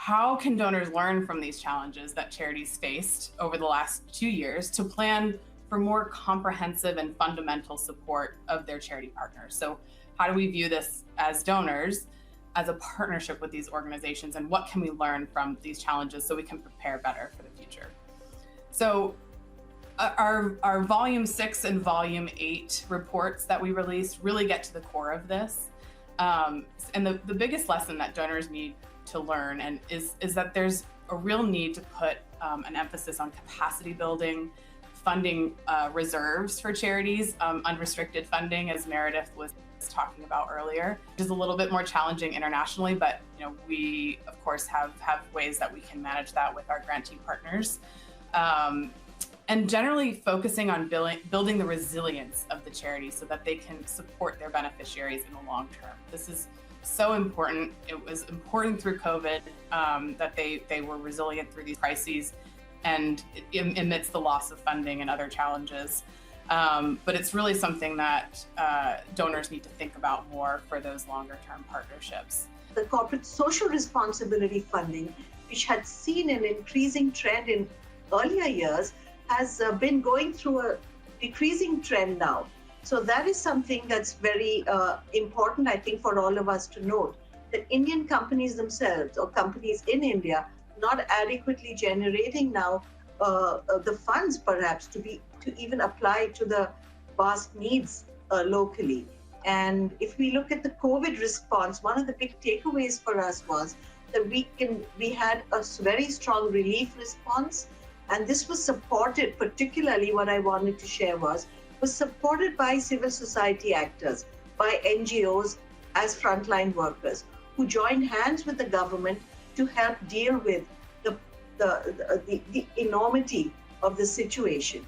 how can donors learn from these challenges that charities faced over the last 2 years to plan for more comprehensive and fundamental support of their charity partners? So how do we view this as donors, as a partnership with these organizations, and what can we learn from these challenges so we can prepare better for the future? So our Volume 6 and Volume 8 reports that we released really get to the core of this. And the biggest lesson that donors need to learn is that there's a real need to put an emphasis on capacity building, funding reserves for charities, unrestricted funding, as Meredith was talking about earlier, which is a little bit more challenging internationally, but we of course have ways that we can manage that with our grantee partners. And generally focusing on building the resilience of the charity so that they can support their beneficiaries in the long term. This is so important. It was important through COVID that they were resilient through these crises and amidst the loss of funding and other challenges. But it's really something that donors need to think about more for those longer term partnerships. The corporate social responsibility funding, which had seen an increasing trend in earlier years, has been going through a decreasing trend now. So that is something that's very important, I think, for all of us to note, that Indian companies themselves, or companies in India, not adequately generating now the funds perhaps to even apply to the vast needs locally. And if we look at the COVID response, one of the big takeaways for us was that we had a very strong relief response. And this was supported, particularly what I wanted to share was supported by civil society actors, by NGOs as frontline workers, who joined hands with the government to help deal with the enormity of the situation.